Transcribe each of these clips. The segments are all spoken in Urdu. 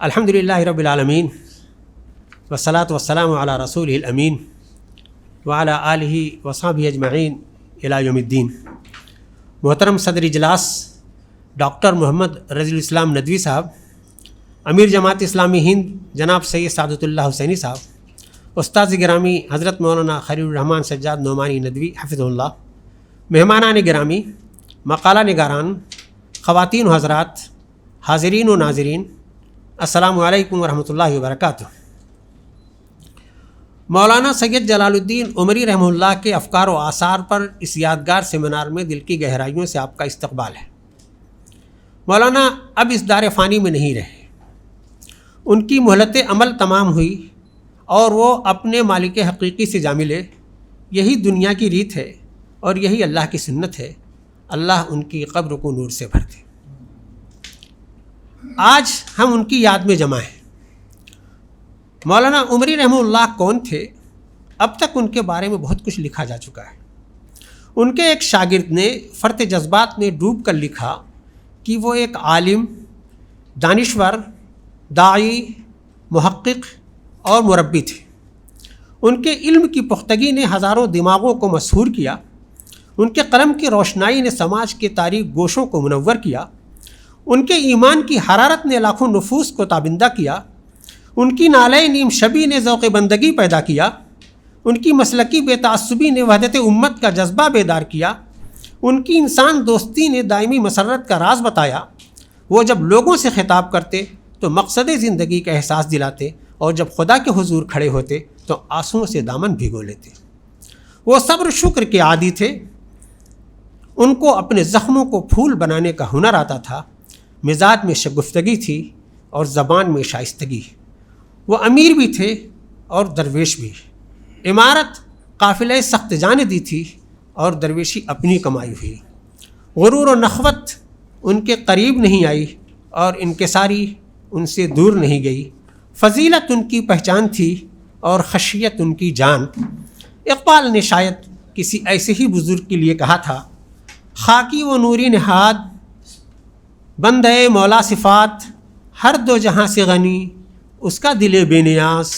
الحمدللہ رب العالمین والصلاة والسلام علی رسولہ الامین وعلی آلہ وصحبہ اجمعین الی یوم الدین۔ محترم صدر اجلاس ڈاکٹر محمد رضی الاسلام ندوی صاحب، امیر جماعت اسلامی ہند جناب سید سعادت اللہ حسینی صاحب، استاذ گرامی حضرت مولانا خلیل الرحمن سجاد نعمانی ندوی حفظہ اللہ، مہمانان گرامی، مقالہ نگاران، خواتین و حضرات، حاضرین و ناظرین، السلام علیکم ورحمۃ اللہ وبرکاتہ۔ مولانا سید جلال الدین عمری رحمہ اللہ کے افکار و آثار پر اس یادگار سیمینار میں دل کی گہرائیوں سے آپ کا استقبال ہے۔ مولانا اب اس دار فانی میں نہیں رہے، ان کی مہلت عمل تمام ہوئی اور وہ اپنے مالک حقیقی سے جا ملے۔ یہی دنیا کی ریت ہے اور یہی اللہ کی سنت ہے۔ اللہ ان کی قبر کو نور سے بھر دے۔ آج ہم ان کی یاد میں جمع ہیں۔ مولانا عمری رحمہ اللہ کون تھے؟ اب تک ان کے بارے میں بہت کچھ لکھا جا چکا ہے۔ ان کے ایک شاگرد نے فرط جذبات میں ڈوب کر لکھا کہ وہ ایک عالم، دانشور، داعی، محقق اور مربی تھے۔ ان کے علم کی پختگی نے ہزاروں دماغوں کو مسحور کیا۔ ان کے قلم کی روشنائی نے سماج کے تاریک گوشوں کو منور کیا۔ ان کے ایمان کی حرارت نے لاکھوں نفوس کو تابندہ کیا۔ ان کی نالہ نیم شبی نے ذوق بندگی پیدا کیا۔ ان کی مسلکی بے تعصبی نے وحدت امت کا جذبہ بیدار کیا۔ ان کی انسان دوستی نے دائمی مسرت کا راز بتایا۔ وہ جب لوگوں سے خطاب کرتے تو مقصد زندگی کا احساس دلاتے، اور جب خدا کے حضور کھڑے ہوتے تو آنسوؤں سے دامن بھگو لیتے۔ وہ صبر شکر کے عادی تھے۔ ان کو اپنے زخموں کو پھول بنانے کا ہنر آتا تھا۔ مزاج میں شگفتگی تھی اور زبان میں شائستگی۔ وہ امیر بھی تھے اور درویش بھی۔ عمارت قافلہ سخت جان دی تھی اور درویشی اپنی کمائی ہوئی۔ غرور و نخوت ان کے قریب نہیں آئی اور انکساری ان سے دور نہیں گئی۔ فضیلت ان کی پہچان تھی اور خشیت ان کی جان۔ اقبال نے شاید کسی ایسے ہی بزرگ کے لیے کہا تھا: خاکی و نوری نہاد بندے مولا صفات، ہر دو جہاں سے غنی اس کا دل بے نیاز،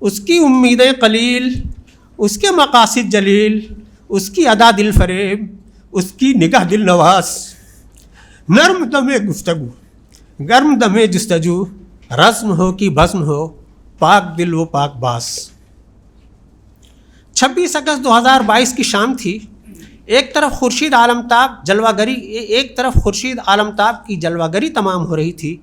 اس کی امیدیں قلیل اس کے مقاصد جلیل، اس کی ادا دل فریب اس کی نگاہ دل نواز۔ نرم دم گفتگو گرم دم جستجو، رزم ہو کہ بزم ہو پاک دل و پاک باز۔ 26 اگست 2022 کی شام تھی۔ ایک طرف خورشید عالمتاب کی جلوہ گری تمام ہو رہی تھی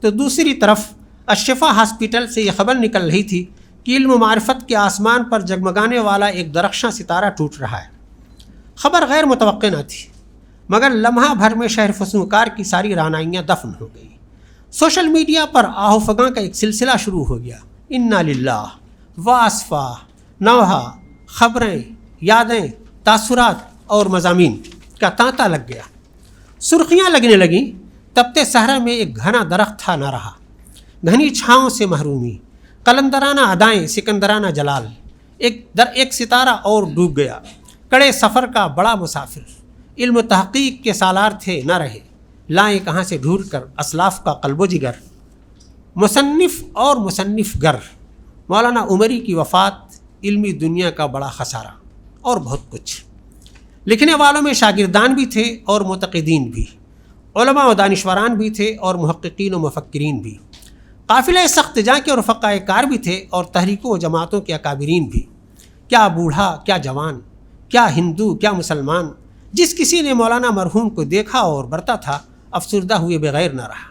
تو دوسری طرف الشفا ہاسپٹل سے یہ خبر نکل رہی تھی کہ علم و معرفت کے آسمان پر جگمگانے والا ایک درخشاں ستارہ ٹوٹ رہا ہے۔ خبر غیر متوقع نہ تھی، مگر لمحہ بھر میں شہر فسونکار کی ساری رعنائیاں دفن ہو گئیں۔ سوشل میڈیا پر آہ و فگاں کا ایک سلسلہ شروع ہو گیا۔ انا للہ و اسفا، نوحہ، خبریں، یادیں، تاثرات اور مضامین کا تانتا لگ گیا۔ سرخیاں لگنے لگیں۔ تپتے صحرا میں ایک گھنا درخت تھا نہ رہا، گھنی چھاؤں سے محرومی، قلندرانہ ادائیں، سکندرانہ جلال۔ ایک ستارہ اور ڈوب گیا، کڑے سفر کا بڑا مسافر۔ علم و تحقیق کے سالار تھے نہ رہے، لائیں کہاں سے ڈھونڈ کر اسلاف کا قلب و جگر۔ مصنف اور مصنف گر، مولانا عمری کی وفات علمی دنیا کا بڑا خسارہ، اور بہت کچھ۔ لکھنے والوں میں شاگردان بھی تھے اور معتقدین بھی، علماء و دانشوران بھی تھے اور محققین و مفکرین بھی، قافلہ سخت جاں کے رفقاء کار بھی تھے اور تحریکوں و جماعتوں کے اکابرین بھی۔ کیا بوڑھا، کیا جوان، کیا ہندو، کیا مسلمان، جس کسی نے مولانا مرحوم کو دیکھا اور برتا تھا، افسردہ ہوئے بغیر نہ رہا۔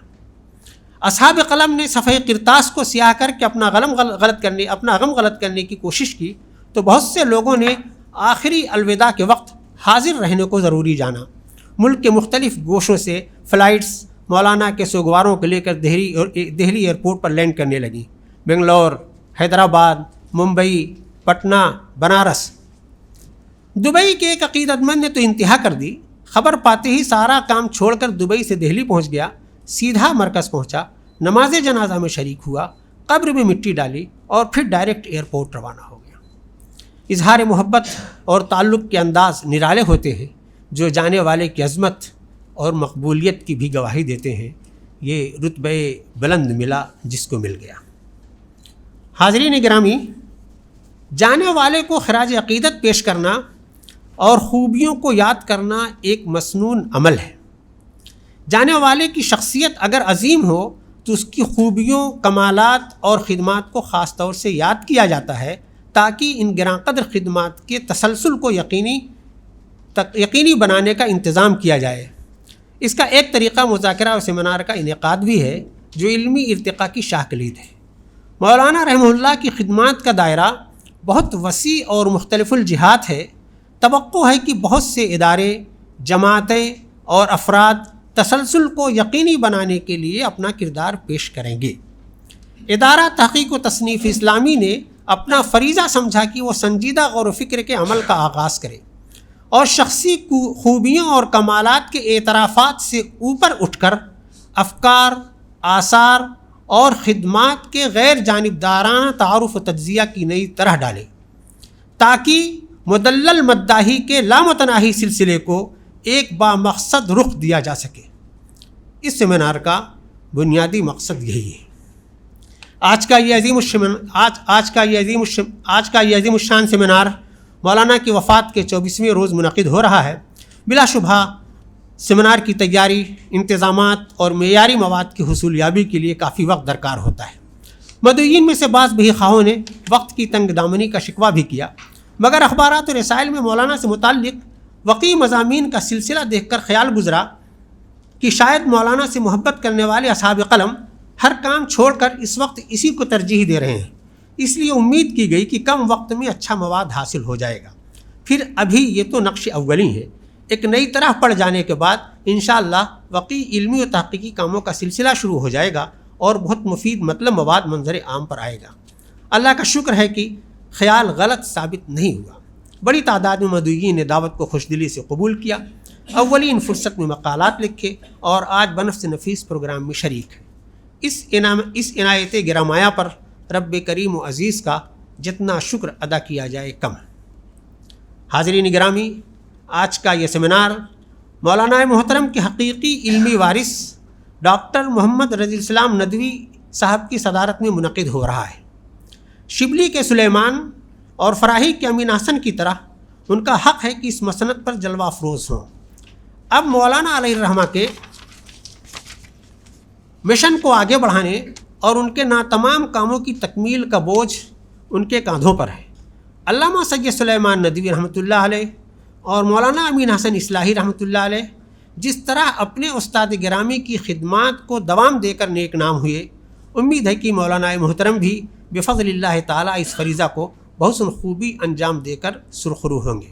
اصحاب قلم نے صفحہ کرتاس کو سیاہ کر کے اپنا غم غلط کرنے کی کوشش کی تو بہت سے لوگوں نے آخری الوداع کے وقت حاضر رہنے کو ضروری جانا۔ ملک کے مختلف گوشوں سے فلائٹس مولانا کے سوگواروں کو لے کر دہلی ایئرپورٹ پر لینڈ کرنے لگیں۔ بنگلور، حیدرآباد، ممبئی، پٹنہ، بنارس۔ دبئی کے ایک عقیدت مند نے تو انتہا کر دی۔ خبر پاتے ہی سارا کام چھوڑ کر دبئی سے دہلی پہنچ گیا، سیدھا مرکز پہنچا، نماز جنازہ میں شریک ہوا، قبر میں مٹی ڈالی اور پھر ڈائریکٹ ایئرپورٹ روانہ ہو گیا۔ اظہار محبت اور تعلق کے انداز نرالے ہوتے ہیں جو جانے والے کی عظمت اور مقبولیت کی بھی گواہی دیتے ہیں۔ یہ رتبہ بلند ملا جس کو مل گیا۔ حاضرین گرامی، جانے والے کو خراج عقیدت پیش کرنا اور خوبیوں کو یاد کرنا ایک مسنون عمل ہے۔ جانے والے کی شخصیت اگر عظیم ہو تو اس کی خوبیوں، کمالات اور خدمات کو خاص طور سے یاد کیا جاتا ہے تاکہ ان گراں قدر خدمات کے تسلسل کو یقینی بنانے کا انتظام کیا جائے۔ اس کا ایک طریقہ مذاکرہ اور سیمینار کا انعقاد بھی ہے جو علمی ارتقاء کی شاہ کلید ہے۔ مولانا رحمہ اللہ کی خدمات کا دائرہ بہت وسیع اور مختلف الجہات ہے۔ توقع ہے کہ بہت سے ادارے، جماعتیں اور افراد تسلسل کو یقینی بنانے کے لیے اپنا کردار پیش کریں گے۔ ادارہ تحقیق و تصنیف اسلامی نے اپنا فریضہ سمجھا کہ وہ سنجیدہ غور و فکر کے عمل کا آغاز کرے اور شخصی خوبیوں اور کمالات کے اعترافات سے اوپر اٹھ کر افکار، آثار اور خدمات کے غیر جانبدارانہ تعارف و تجزیہ کی نئی طرح ڈالے تاکہ مدلل مداحی کے لامتناہی سلسلے کو ایک بامقصد رخ دیا جا سکے۔ اس سیمینار کا بنیادی مقصد یہی ہے۔ آج کا یہ عظیم الشان سیمینار مولانا کی وفات کے 24ویں روز منعقد ہو رہا ہے۔ بلا شبہ سیمینار کی تیاری، انتظامات اور معیاری مواد کی حصول یابی کے لیے کافی وقت درکار ہوتا ہے۔ مدعوین میں سے بعض بہی خواہوں نے وقت کی تنگ دامنی کا شکوہ بھی کیا، مگر اخبارات و رسائل میں مولانا سے متعلق وقی مضامین کا سلسلہ دیکھ کر خیال گزرا کہ شاید مولانا سے محبت کرنے والے اصحاب قلم ہر کام چھوڑ کر اس وقت اسی کو ترجیح دے رہے ہیں، اس لیے امید کی گئی کہ کم وقت میں اچھا مواد حاصل ہو جائے گا۔ پھر ابھی یہ تو نقش اولی ہے، ایک نئی طرح پڑھ جانے کے بعد انشاءاللہ وقی علمی و تحقیقی کاموں کا سلسلہ شروع ہو جائے گا اور بہت مفید مواد منظر عام پر آئے گا۔ اللہ کا شکر ہے کہ خیال غلط ثابت نہیں ہوا۔ بڑی تعداد میں مدعوین نے دعوت کو خوشدلی سے قبول کیا، اولین فرصت میں مقالات لکھے اور آج بنفس نفیس پروگرام میں شریک ہیں۔ اس عنایت گرامایا پر رب کریم و عزیز کا جتنا شکر ادا کیا جائے کم ہے۔ حاضرین گرامی، آج کا یہ سیمینار مولانا محترم کے حقیقی علمی وارث ڈاکٹر محمد رضی الاسلام ندوی صاحب کی صدارت میں منعقد ہو رہا ہے۔ شبلی کے سلیمان اور فراہی کے امین حسن کی طرح ان کا حق ہے کہ اس مسند پر جلوہ افروز ہوں۔ اب مولانا علیہ الرحمہ کے مشن کو آگے بڑھانے اور ان کے ناتمام کاموں کی تکمیل کا بوجھ ان کے کاندھوں پر ہے۔ علامہ سید سلیمان ندوی رحمۃ اللہ علیہ اور مولانا امین حسن اصلاحی رحمۃ اللہ علیہ جس طرح اپنے استاد گرامی کی خدمات کو دوام دے کر نیک نام ہوئے، امید ہے کہ مولانا محترم بھی بفضل اللہ تعالیٰ اس فریضہ کو بحسن خوبی انجام دے کر سرخرو ہوں گے۔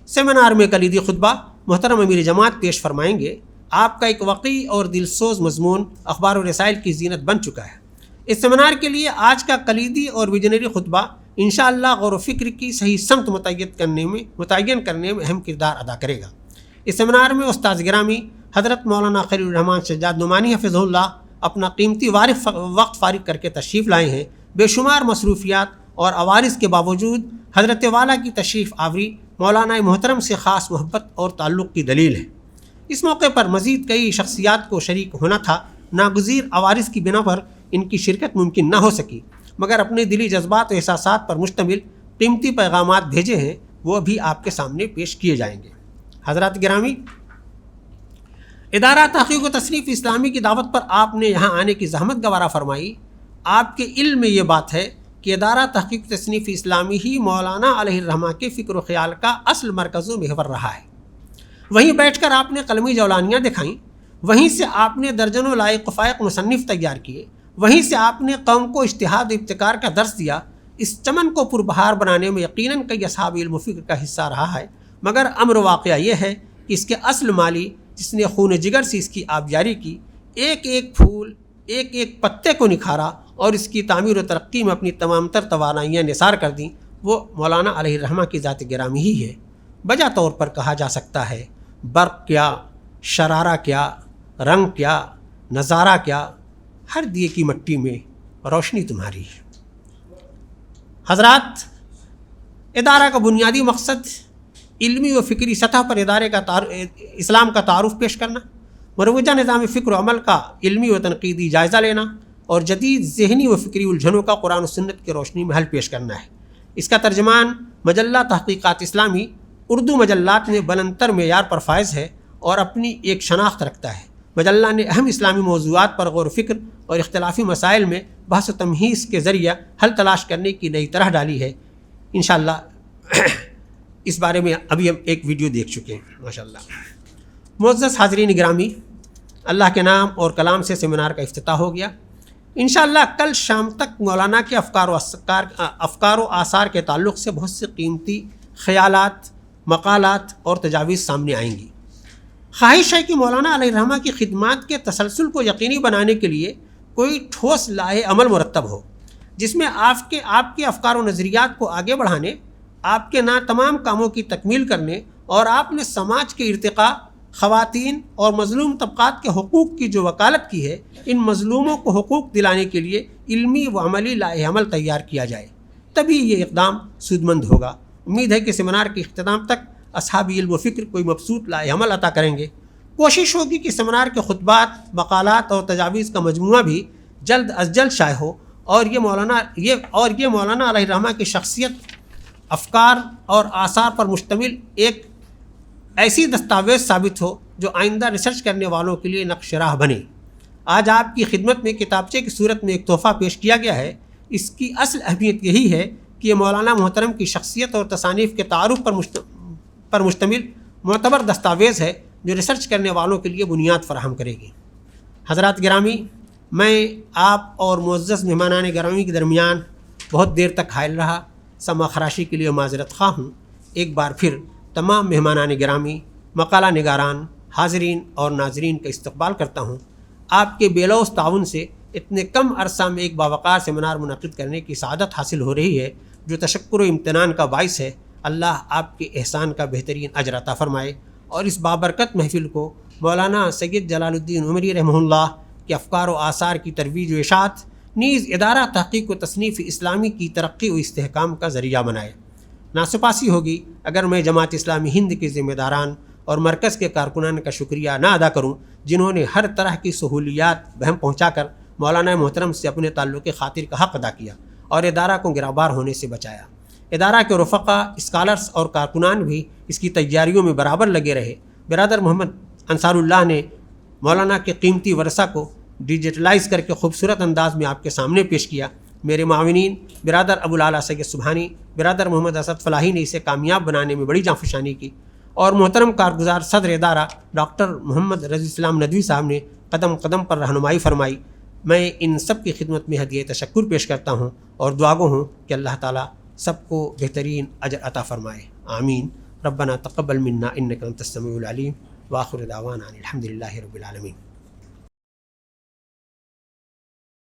سیمینار میں کلیدی خطبہ محترم امیر جماعت پیش فرمائیں گے۔ آپ کا ایک وقی اور دلسوز مضمون اخبار و رسائل کی زینت بن چکا ہے۔ اس سیمینار کے لیے آج کا کلیدی اور ویژنری خطبہ انشاءاللہ غور و فکر کی صحیح سمت متعین کرنے میں اہم کردار ادا کرے گا۔ اس سیمینار میں استاد گرامی حضرت مولانا خلیل الرحمن شجاعت نعمانی حفظہ اللہ اپنا قیمتی وقت فارغ کر کے تشریف لائے ہیں۔ بے شمار مصروفیات اور عوارض کے باوجود حضرت والا کی تشریف آوری مولانا محترم سے خاص محبت اور تعلق کی دلیل ہے۔ اس موقع پر مزید کئی شخصیات کو شریک ہونا تھا، ناگزیر عوارض کی بنا پر ان کی شرکت ممکن نہ ہو سکی، مگر اپنے دلی جذبات و احساسات پر مشتمل قیمتی پیغامات بھیجے ہیں، وہ بھی آپ کے سامنے پیش کیے جائیں گے۔ حضرات گرامی، ادارہ تحقیق و تصنیف اسلامی کی دعوت پر آپ نے یہاں آنے کی زحمت گوارا فرمائی۔ آپ کے علم میں یہ بات ہے کہ ادارہ تحقیق و تصنیف اسلامی ہی مولانا علیہ الرحمہ کے فکر و خیال کا اصل مرکز و محور رہا ہے۔ وہیں بیٹھ کر آپ نے قلمی جولانیاں دکھائیں، وہیں سے آپ نے درجنوں لائق فائق مصنف تیار کیے، وہیں سے آپ نے قوم کو اجتہاد و ابتکار کا درس دیا۔ اس چمن کو پربہار بنانے میں یقیناً کئی اصحاب علم و فکر کا حصہ رہا ہے، مگر امر واقعہ یہ ہے کہ اس کے اصل مالی جس نے خون جگر سے اس کی آبیاری کی، ایک ایک پھول، ایک ایک پتے کو نکھارا اور اس کی تعمیر و ترقی میں اپنی تمام تر توانائیاں نثار کر دیں، وہ مولانا علیہ الرحمہ کی ذات گرامی ہی ہے۔ بجا طور پر کہا جا سکتا ہے، برق کیا، شرارہ کیا، رنگ کیا، نظارہ کیا، ہر دیے کی مٹی میں روشنی تمہاری ہے۔ حضرات، ادارہ کا بنیادی مقصد علمی و فکری سطح پر ادارے کا اسلام کا تعارف پیش کرنا، مروجہ نظام فکر و عمل کا علمی و تنقیدی جائزہ لینا اور جدید ذہنی و فکری الجھنوں کا قرآن و سنت کی روشنی میں حل پیش کرنا ہے۔ اس کا ترجمان مجلہ تحقیقات اسلامی اردو مجلات میں بلندتر معیار پر فائز ہے اور اپنی ایک شناخت رکھتا ہے۔ مجلہ نے اہم اسلامی موضوعات پر غور و فکر اور اختلافی مسائل میں بحث و تمہیز کے ذریعہ حل تلاش کرنے کی نئی طرح ڈالی ہے۔ انشاءاللہ اس بارے میں ابھی ہم ایک ویڈیو دیکھ چکے ہیں ماشاءاللہ۔ معزز حاضرین گرامی، اللہ کے نام اور کلام سے سیمینار کا افتتاح ہو گیا۔ انشاءاللہ کل شام تک مولانا کے افکار و آثار کے تعلق سے بہت سے قیمتی خیالات، مقالات اور تجاویز سامنے آئیں گی۔ خواہش ہے کہ مولانا علیہ الرحمہ کی خدمات کے تسلسل کو یقینی بنانے کے لیے کوئی ٹھوس لائحہ عمل مرتب ہو، جس میں آپ کے افکار و نظریات کو آگے بڑھانے، آپ کے تمام کاموں کی تکمیل کرنے اور آپ نے سماج کے ارتقاء، خواتین اور مظلوم طبقات کے حقوق کی جو وکالت کی ہے، ان مظلوموں کو حقوق دلانے کے لیے علمی و عملی لائحہ عمل تیار کیا جائے، تبھی یہ اقدام سودمند ہوگا۔ امید ہے کہ سیمینار کے اختتام تک اصحاب علم و فکر کوئی مبسوط لائحہ عمل عطا کریں گے۔ کوشش ہوگی کہ سیمینار کے خطبات، مقالات اور تجاویز کا مجموعہ بھی جلد از جلد شائع ہو اور یہ مولانا علیہ الرحمہ کی شخصیت، افکار اور آثار پر مشتمل ایک ایسی دستاویز ثابت ہو جو آئندہ ریسرچ کرنے والوں کے لیے نقش راہ بنے۔ آج آپ کی خدمت میں کتابچے کی صورت میں ایک تحفہ پیش کیا گیا ہے۔ اس کی اصل اہمیت یہی ہے کہ یہ مولانا محترم کی شخصیت اور تصانیف کے تعارف پر مشتمل معتبر دستاویز ہے جو ریسرچ کرنے والوں کے لیے بنیاد فراہم کرے گی۔ حضرات گرامی، میں آپ اور معزز مہمانان گرامی کے درمیان بہت دیر تک حائل رہا، سمع خراشی کے لیے معذرت خواہ ہوں۔ ایک بار پھر تمام مہمانان گرامی، مقالہ نگاران، حاضرین اور ناظرین کا استقبال کرتا ہوں۔ آپ کے بے لوث تعاون سے اتنے کم عرصہ میں ایک باوقار سیمینار منعقد کرنے کی سعادت حاصل ہو رہی ہے، جو تشکر و امتنان کا باعث ہے۔ اللہ آپ کے احسان کا بہترین اجر عطا فرمائے اور اس بابرکت محفل کو مولانا سید جلال الدین عمری رحمہ اللہ کے افکار و آثار کی ترویج و اشاعت، نیز ادارہ تحقیق و تصنیف اسلامی کی ترقی و استحکام کا ذریعہ بنائے۔ ناسپاسی ہوگی اگر میں جماعت اسلامی ہند کے ذمہ داران اور مرکز کے کارکنان کا شکریہ نہ ادا کروں، جنہوں نے ہر طرح کی سہولیات بہم پہنچا کر مولانا محترم سے اپنے تعلق خاطر کا حق ادا کیا اور ادارہ کو گرابار ہونے سے بچایا۔ ادارہ کے رفقا، اسکالرز اور کارکنان بھی اس کی تیاریوں میں برابر لگے رہے۔ برادر محمد انصار اللہ نے مولانا کے قیمتی ورثہ کو ڈیجیٹلائز کر کے خوبصورت انداز میں آپ کے سامنے پیش کیا۔ میرے معاونین برادر ابو العلا سید سبحانی، برادر محمد اسد فلاحی نے اسے کامیاب بنانے میں بڑی جانفشانی کی، اور محترم کارگزار صدر ادارہ ڈاکٹر محمد رضی السلام ندوی صاحب نے قدم قدم پر رہنمائی فرمائی۔ میں ان سب کی خدمت میں ہدیہ تشکر پیش کرتا ہوں اور دعا گو ہوں کہ اللہ تعالیٰ سب کو بہترین اجر عطا فرمائے، آمین۔ ربنا تقبل منا انک انت السمیع العلیم، وآخر دعوانا الحمد للہ رب العالمین۔